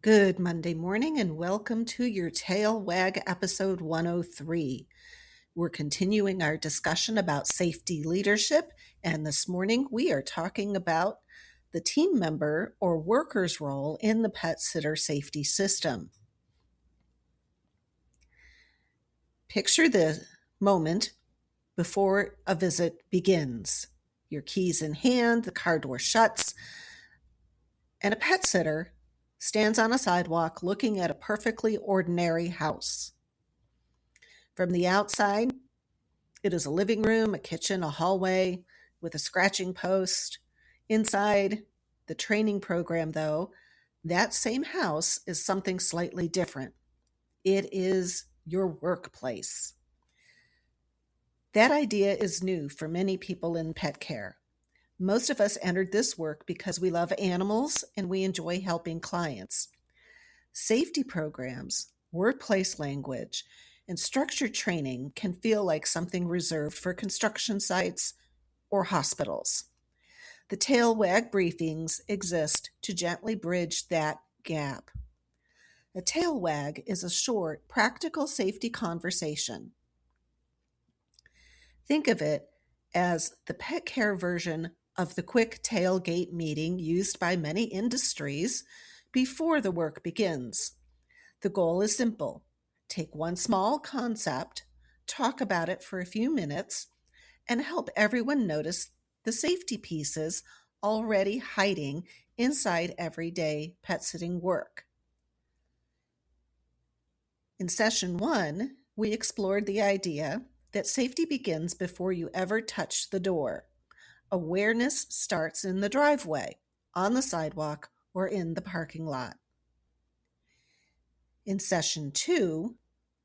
Good Monday morning and welcome to your Tail Wag episode 103. We're continuing our discussion about safety leadership, and this morning we are talking about the team member or worker's role in the pet sitter safety system. Picture the moment before a visit begins. Your keys in hand, the car door shuts, and a pet sitter stands on a sidewalk looking at a perfectly ordinary house. From the outside, it is a living room, a kitchen, a hallway with a scratching post. Inside the training program, though, that same house is something slightly different. It is your workplace. That idea is new for many people in pet care. Most of us entered this work because we love animals and we enjoy helping clients. Safety programs, workplace language, and structured training can feel like something reserved for construction sites or hospitals. The Tail Wag briefings exist to gently bridge that gap. A tail wag is a short, practical safety conversation. Think of it as the pet care version of the quick tailgate meeting used by many industries before the work begins. The goal is simple. Take one small concept, talk about it for a few minutes, and help everyone notice the safety pieces already hiding inside everyday pet sitting work. In session 1, we explored the idea that safety begins before you ever touch the door. Awareness starts in the driveway, on the sidewalk, or in the parking lot. In session 2,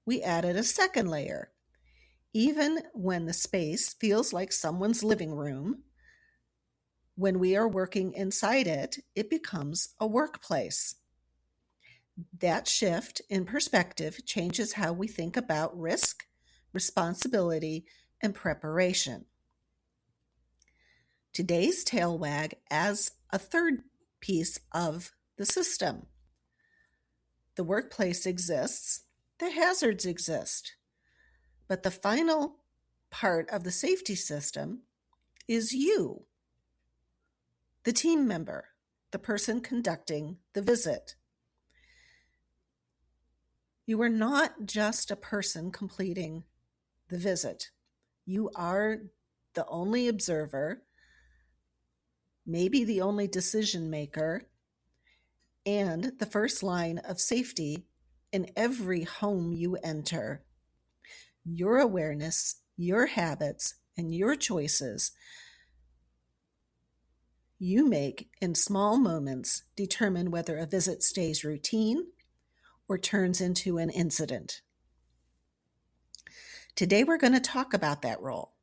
we added a second layer. Even when the space feels like someone's living room, when we are working inside it, it becomes a workplace. That shift in perspective changes how we think about risk, responsibility, and preparation. Today's tail wag as a third piece of the system. The workplace exists, the hazards exist, but the final part of the safety system is you, the team member, the person conducting the visit. You are not just a person completing the visit. You are the only observer, maybe the only decision maker, and the first line of safety in every home you enter. Your awareness, your habits, and your choices you make in small moments determine whether a visit stays routine or turns into an incident. Today we're going to talk about that role,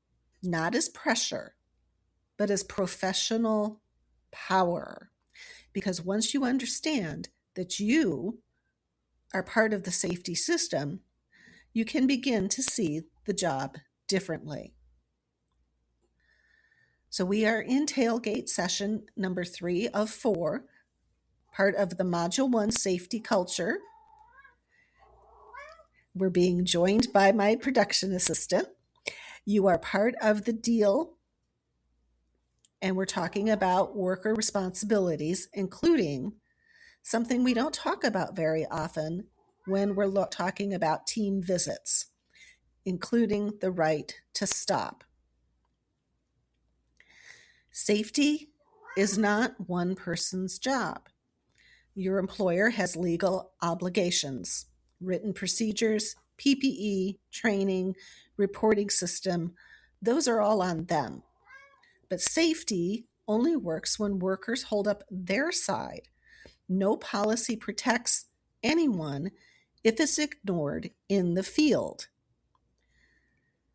not as pressure, but as professional power. Because once you understand that you are part of the safety system, you can begin to see the job differently. So we are in tailgate session number 3 of 4, part of the Module 1 safety culture. We're being joined by my production assistant. You are part of the deal, and we're talking about worker responsibilities, including something we don't talk about very often when we're talking about team visits, including the right to stop. Safety is not one person's job. Your employer has legal obligations, written procedures, PPE, training, reporting system. Those are all on them. But safety only works when workers hold up their side. No policy protects anyone if it's ignored in the field.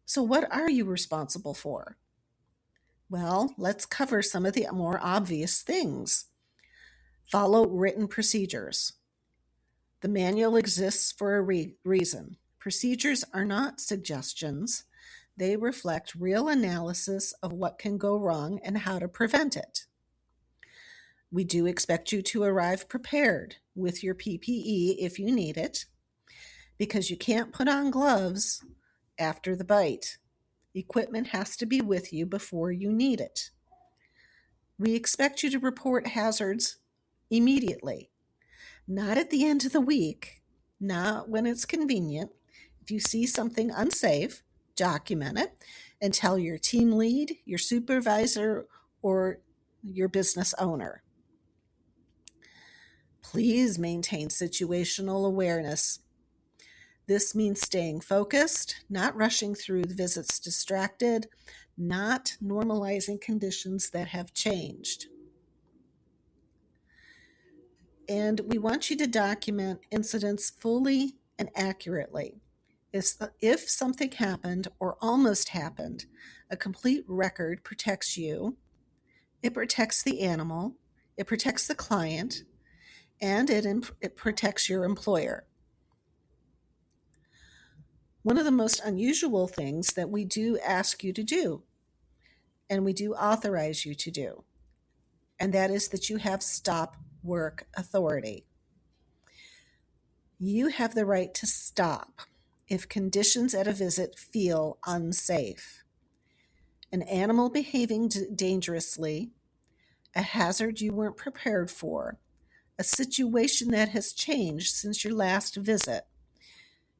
So what are you responsible for? Well, let's cover some of the more obvious things. Follow written procedures. The manual exists for a reason. Procedures are not suggestions. They reflect real analysis of what can go wrong and how to prevent it. We do expect you to arrive prepared with your PPE if you need it, because you can't put on gloves after the bite. Equipment has to be with you before you need it. We expect you to report hazards immediately, not at the end of the week, not when it's convenient. If you see something unsafe, document it and tell your team lead, your supervisor, or your business owner. Please maintain situational awareness. This means staying focused, not rushing through the visits distracted, not normalizing conditions that have changed. And we want you to document incidents fully and accurately. If something happened or almost happened, a complete record protects you, it protects the animal, it protects the client, and it protects your employer. One of the most unusual things that we do ask you to do, and we do authorize you to do, and that is that you have stop work authority. You have the right to stop if conditions at a visit feel unsafe. An animal behaving dangerously, a hazard you weren't prepared for, a situation that has changed since your last visit.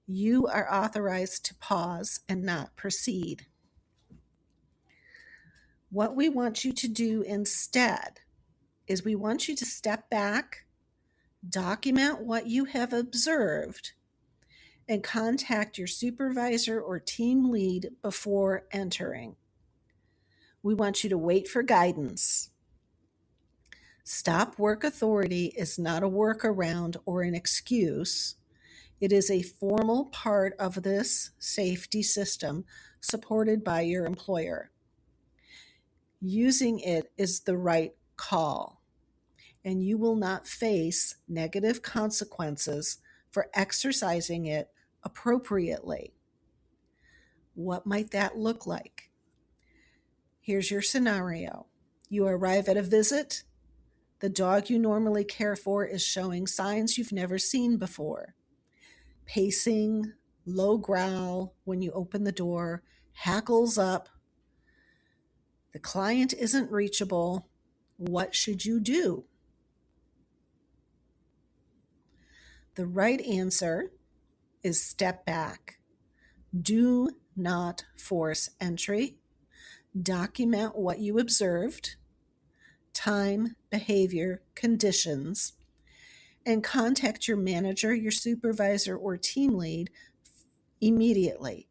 You are authorized to pause and not proceed. What we want you to do instead is we want you to step back, document what you have observed, and contact your supervisor or team lead before entering. We want you to wait for guidance. Stop work authority is not a workaround or an excuse. It is a formal part of this safety system supported by your employer. Using it is the right call, and you will not face negative consequences for exercising it appropriately. What might that look like? Here's your scenario. You arrive at a visit. The dog you normally care for is showing signs you've never seen before. Pacing, low growl when you open the door, hackles up. The client isn't reachable. What should you do? The right answer is step back. Do not force entry. Document what you observed, time, behavior, conditions, and contact your manager, your supervisor, or team lead immediately.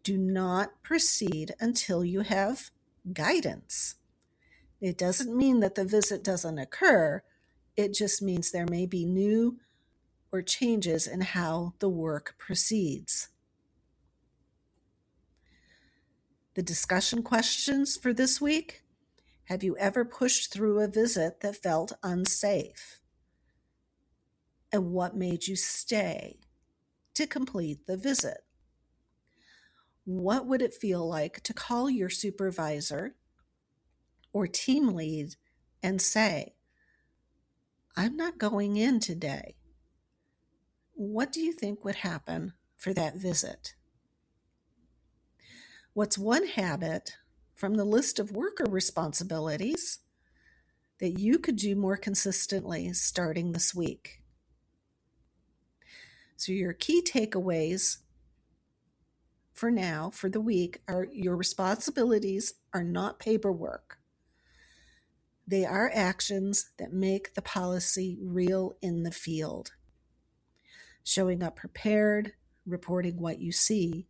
Do not proceed until you have guidance. It doesn't mean that the visit doesn't occur. It just means there may be new or changes in how the work proceeds. The discussion questions for this week: have you ever pushed through a visit that felt unsafe? And what made you stay to complete the visit? What would it feel like to call your supervisor or team lead and say, I'm not going in today? What do you think would happen for that visit? What's one habit from the list of worker responsibilities that you could do more consistently starting this week? So your key takeaways for now, for the week, are your responsibilities are not paperwork. They are actions that make the policy real in the field. Showing up prepared, reporting what you see,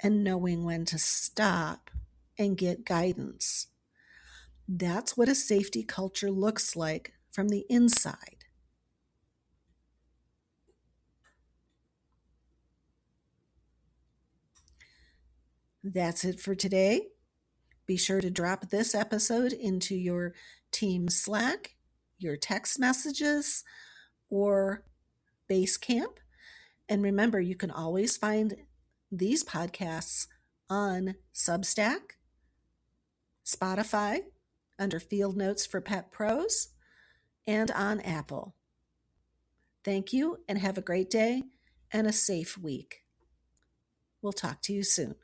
and knowing when to stop and get guidance. That's what a safety culture looks like from the inside. That's it for today. Be sure to drop this episode into your team Slack, your text messages, or Basecamp. And remember, you can always find these podcasts on Substack, Spotify, under Field Notes for Pet Pros, and on Apple. Thank you and have a great day and a safe week. We'll talk to you soon.